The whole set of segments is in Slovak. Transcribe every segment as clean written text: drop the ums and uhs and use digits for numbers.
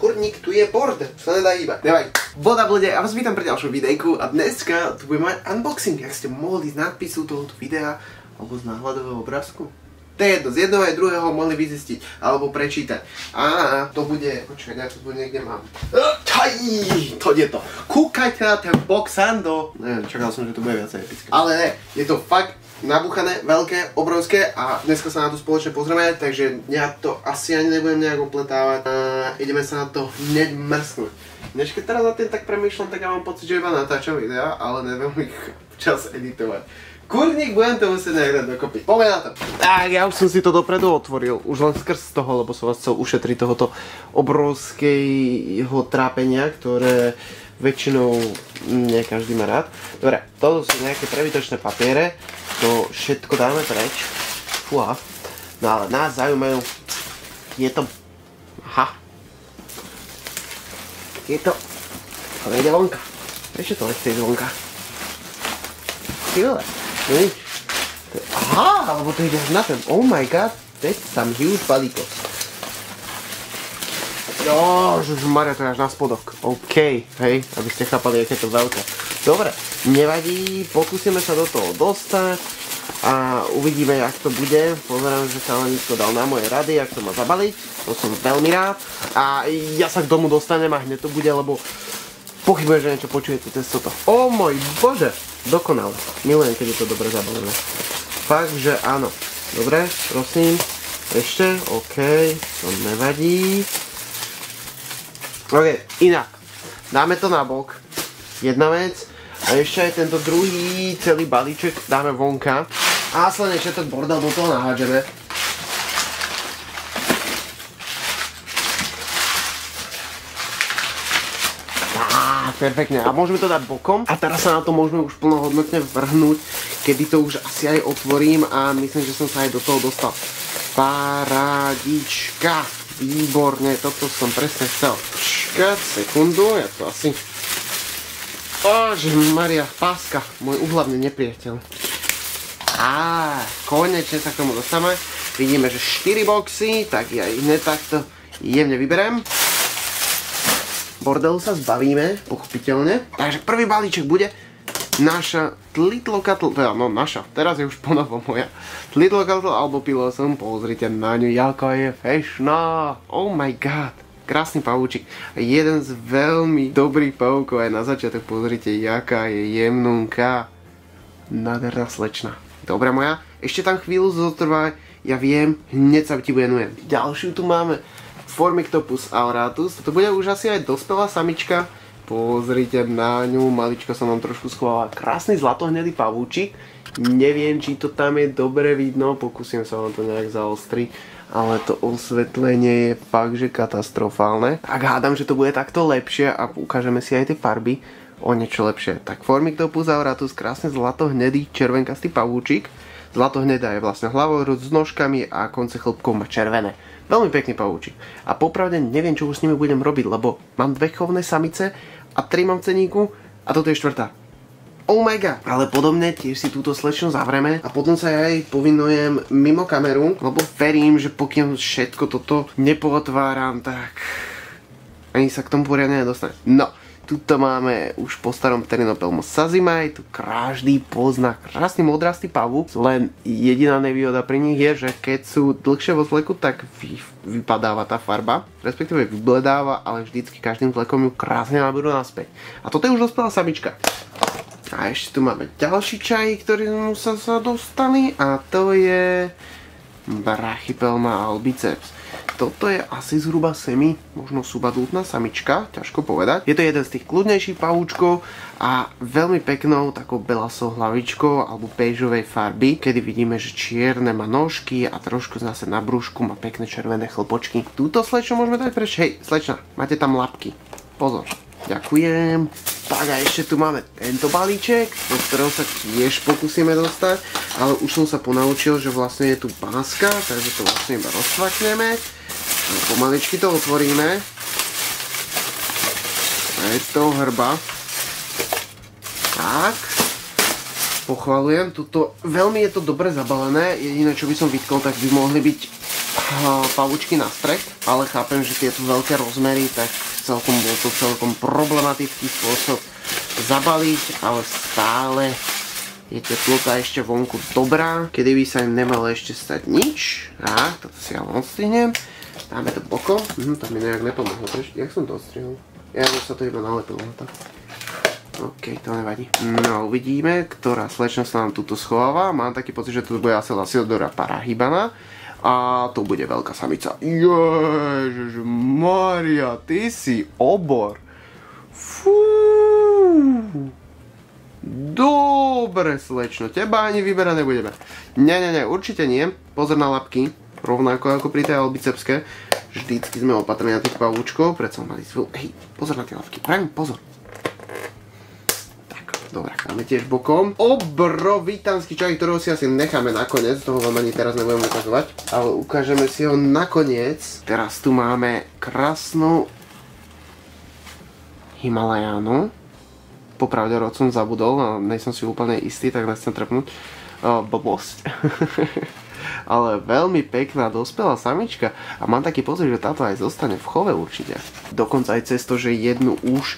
kurník, tu je board, sa nedá hýbať. Nevaj. Voda v lede a vás vítam pri ďalšom videjku a dneska tu budeme mať unboxing, ak ste mohli z nadpisu tohoto videa alebo z náhľadového obrázku. To je jedno, z jednoho aj druhého mohli vyzistiť alebo prečítať. A to bude, počkaj, ja to tu niekde mám. To je to. Kúkajte na ten boxando. Neviem, čakal som, že to bude viacej epické. Ale ne, je to fakt nabuchané, veľké, obrovské a dneska sa na to spoločne pozrieme, takže ja to asi ani nebudem nejak opletávať a ideme sa na to hneď mrsknúť. Než keď teraz na tým tak premýšľam, tak ja mám pocit, že iba natáčam videa, ale neviem ich včas editovať. Kurník, budem to musieť nejak dať dokopy. Poďme na to. Tak, ja už som si to dopredu otvoril, už len skrz toho, lebo som vás chcel ušetriť tohoto obrovského trápenia, ktoré väčšinou nie každý má rád. Dobre, toto sú nejaké prebytočné papiere, to všetko dáme preč. Fúha. No ale nás zaujímajú tieto... Aha. Tieto... To nejde vonka. Prečo to nechce ísť vonka? Chvíle. No nič. Aha, alebo to ide na ten. Oh my god, that's some huge balíkos. Ježišmaria, to je až na spodok. OK, hej, aby ste chápali, aké je to veľké. Dobre, nevadí, pokúsime sa do toho dostať a uvidíme, jak to bude. Pozerám, že chalanisko dal na moje rady, jak to má zabaliť. To som veľmi rád. A ja sa k domu dostanem a hneď to bude, lebo pochybujem, že niečo počujete cez toto. O môj bože, dokonale. Milujem, keď je to dobre zabalené. Fakt, že áno. Dobre, prosím. Ešte, OK, to nevadí. OK, inak. Dáme to na bok. Jedna vec. A ešte aj tento druhý celý balíček dáme vonka. A následne všetok bordel do toho nahádžeme. Perfektne. A môžeme to dať bokom. A teraz sa na to môžeme už plnohodnotne vrhnúť, kedy to už asi aj otvorím a myslím, že som sa aj do toho dostal. Parádička. Výborne, toto som presne chcel. Počkať, sekundu, ja to asi... Maria, páska, môj úhlavný nepriateľ. Konečne sa k tomu dostávame. Vidíme, že 4 boxy, tak ja ich hneď takto jemne vyberiem. Bordelu sa zbavíme, pochopiteľne. Takže prvý balíček bude naša Little Cattle, teda no naša, teraz je už ponovo moja Little Cattle alebo Pilosum, pozrite na ňu, jaká je fešná. Oh my god, krásny pavúčik. Jeden z veľmi dobrých pavúkov aj na začiatok, pozrite, jaká je jemnunká. Nádherná slečna. Dobre moja, ešte tam chvíľu zotrvá, ja viem, hneď sa ti venujem. Ďalšiu tu máme Formictopus auratus, toto bude už asi aj dospelá samička. Pozrite na ňu, maličko som vám trošku schovala. Krásny zlatohnedý pavúčik. Neviem, či to tam je dobre vidno, pokúsim sa vám to nejak zaostriť, ale to osvetlenie je fakt, že katastrofálne. Tak hádam, že to bude takto lepšie a ukážeme si aj tie farby o niečo lepšie. Tak Formictopus auratus, krásne zlatohnedý červenkastý pavúčik. Zlatohnedá je vlastne hlavou s nožkami a konce chlopkov má červené. Veľmi pekný pavúčik. A popravde neviem, čo už s nimi budem robiť, lebo mám 2 chovné samice a 3 mám v ceníku a toto je 4. Oh my god. Ale podobne tiež si túto slečnu zavrieme a potom sa aj povinujem mimo kameru, lebo verím, že pokiaľ všetko toto nepootváram, tak ani sa k tomu poriadne nedostane. No, tuto máme už po starom Pterinopelmus sazimai, tu každý pozná krásny modrastý pavúk, len jediná nevýhoda pri nich je, že keď sú dlhšie vo vleku, tak vypadáva tá farba, respektíve vybledáva, ale vždycky každým vlekom ju krásne naberú naspäť. A toto je už dospelá samička. A ešte tu máme ďalší čaj, ktorý sa dostali a to je Brachypelma albiceps. Toto je asi zhruba možno subadultná samička, ťažko povedať. Je to jeden z tých kľudnejších pavúčkov a veľmi peknou takou belasou hlavičkou alebo béžovej farby, kedy vidíme, že čierne má nožky a trošku zase na brúšku má pekné červené chlpočky. Túto slečnu môžeme dať preč. Hej, slečna, máte tam labky. Pozor. Ďakujem. Tak a ešte tu máme tento balíček, do ktorého sa tiež pokúsime dostať, ale už som sa ponaučil, že vlastne je tu páska, takže to vlastne iba rozcvakneme. Pomaličky to otvoríme. A je to hrba. Tak. Pochvalujem, veľmi je to dobre zabalené, jediné čo by som vytkol, tak by mohli byť pavučky na stred, ale chápem, že tieto veľké rozmery, tak bol to celkom problematický spôsob zabaliť, ale stále je teplota ešte vonku dobrá, kedy by sa im nemalo ešte stať nič. Tak, toto si ale odstrihnem. Dáme to bokom. To mi nejak nepomohlo. Jak som to odstrihol? Ja už sa to iba nalepilo. OK, to nevadí. No, uvidíme, ktorá slečnosť sa nám tuto schováva. Mám taký pocit, že to bude asi Lasiodora Parahybana. A to bude veľká samica. Ježišmaria, ty si obor. Fú. Dobre, slečno, teba ani vyberať nebudeme. Nie, určite nie. Pozor na labky, rovnako ako pri tej albicepske. Vždycky sme opatrní na tých pavúčkov, predsa mali svoj... Hej, pozor na tie labky, pravím, pozor. Tak, dobre, dáme tiež bokom. Obrovitánsky čaj, ktorého si asi necháme nakoniec, toho vám ani teraz nebudem ukazovať, ale ukážeme si ho nakoniec. Teraz tu máme krásnu Himalajánu. Popravde rod som zabudol a nejsem si úplne istý, tak nechcem trepnúť. Blbosť. Ale veľmi pekná dospelá samička a mám taký pocit, že táto aj zostane v chove určite. Dokonca aj cez to, že jednu už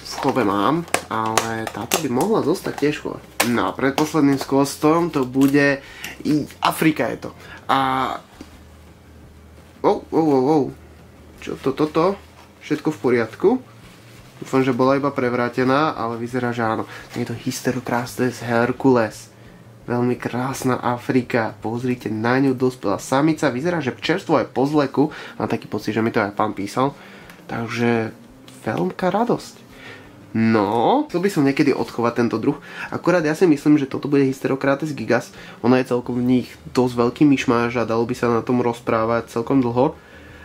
v chove mám, ale táto by mohla zostať tiež v chove. No a predposledným skvostom to bude... Afrika je to. A... Čo to toto? Všetko v poriadku? Dúfam, že bola iba prevrátená, ale vyzerá, že áno. Je to Hysterocrastes hercules. Veľmi krásna Afrika. Pozrite na ňu, dospelá samica. Vyzerá, že čerstvo aj po zleku. Mám taký pocit, že mi to aj pán písal. Takže veľká radosť. No, chcel by som niekedy odchovať tento druh. Akurát ja si myslím, že toto bude Hysterocrates gigas. Ono je celkom v nich dosť veľký myšmáš a dalo by sa na tom rozprávať celkom dlho.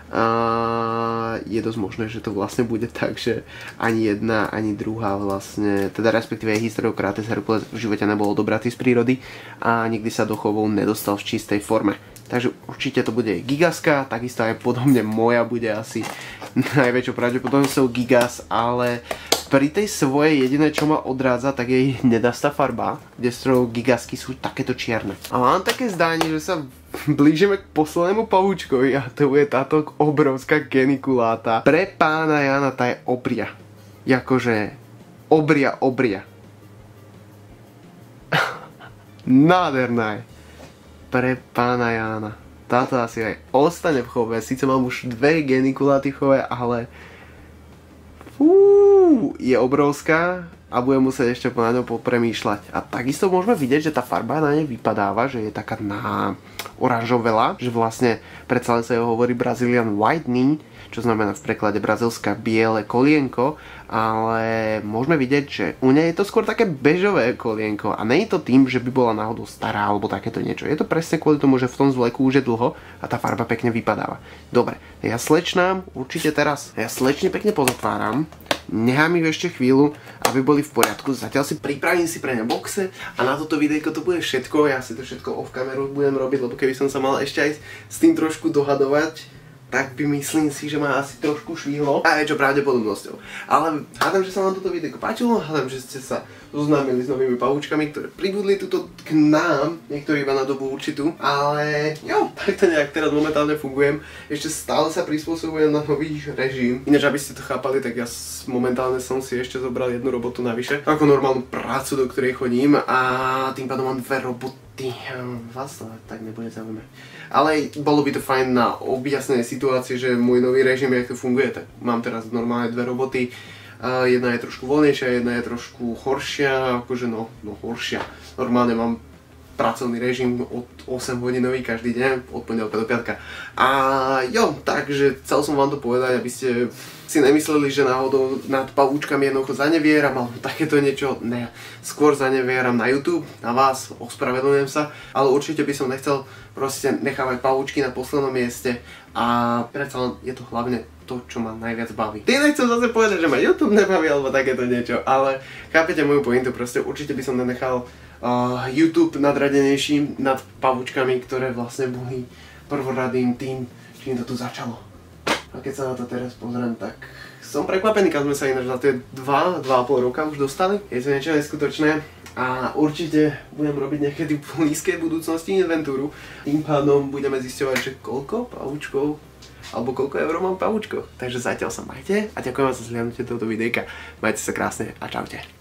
A je dosť možné, že to vlastne bude tak, že ani jedna, ani druhá vlastne, teda respektíve Hysterocrates hercules v živote nebol odobratý z prírody a nikdy sa do chovov nedostal v čistej forme. Takže určite to bude gigaska, takisto aj podobne moja bude asi najväčšou pravdepodobnosťou gigas, ale pri tej svojej jediné, čo ma odrádza, tak je nedastá farba, kde gigasky sú takéto čierne. A mám také zdanie, že sa blížime k poslednému pavúčkovi a to bude táto obrovská genikuláta. Pre pána Jana tá je obria. Jakože obria. Nádherná je. Pre pána Jana. Táto asi aj ostane v chove. Sice mám už dve genikuláty v chove, ale je obrovská a budem musieť ešte na ňou popremýšľať. A takisto môžeme vidieť, že tá farba na nej vypadáva, že je taká na oranžovela, že vlastne predsa len sa ho hovorí Brazilian White Knee, čo znamená v preklade brazilská biele kolienko, ale môžeme vidieť, že u nej je to skôr také bežové kolienko a nie je to tým, že by bola náhodou stará alebo takéto niečo. Je to presne kvôli tomu, že v tom zvleku už je dlho a tá farba pekne vypadáva. Dobre, ja slečnám určite teraz. Ja slečne pekne pozatváram. Nechám ich ešte chvíľu, aby boli v poriadku. Zatiaľ si pripravím si pre ne boxe a na toto videjko to bude všetko. Ja si to všetko off kameru budem robiť, lebo keby som sa mal ešte aj s tým trošku dohadovať, tak by myslím si, že ma asi trošku švihlo. A je čo pravdepodobnosťou. Ale hádam, že sa vám toto videjko páčilo, hádam, že ste sa zoznámili s novými pavúčkami, ktoré pribudli tuto k nám, niektorí iba na dobu určitú, ale jo, takto nejak teraz momentálne fungujem. Ešte stále sa prispôsobujem na nový režim. Ináč, aby ste to chápali, tak ja momentálne som si ešte zobral jednu robotu navyše, ako normálnu prácu, do ktorej chodím a tým pádom mám dve roboty. Vás to tak nebude zaujímať. Ale bolo by to fajn na objasnenie situácie, že môj nový režim, jak to funguje, tak mám teraz normálne dve roboty. Jedna je trošku voľnejšia, jedna je trošku horšia, akože no horšia. Normálne mám pracovný režim od 8 hodinový každý deň, od pondelka do piatka. A jo, takže chcel som vám to povedať, aby ste si nemysleli, že náhodou nad pavúčkami jednoducho zanevieram, alebo takéto niečo. Ne, skôr zanevieram na YouTube, na vás, ospravedlňujem sa, ale určite by som nechcel proste nechávať pavúčky na poslednom mieste a predsa len je to hlavne to, čo ma najviac baví. Tým nechcem zase povedať, že ma YouTube nebaví alebo takéto niečo, ale chápete moju pointu, proste určite by som nenechal YouTube nadradenejším nad pavúčkami, ktoré vlastne boli prvoradým tým, čím to tu začalo. A keď sa na to teraz pozriem, tak som prekvapený, kam sme sa ináč za tie 2,5 roka už dostali. Je to niečo neskutočné a určite budem robiť niekedy v blízkej budúcnosti inventúru. Tým pádom budeme zisťovať, že koľko pavučkov alebo koľko eur mám v pavučkoch. Takže zatiaľ sa majte a ďakujem vám za zhliadnutie tohto videjka. Majte sa krásne a čaute.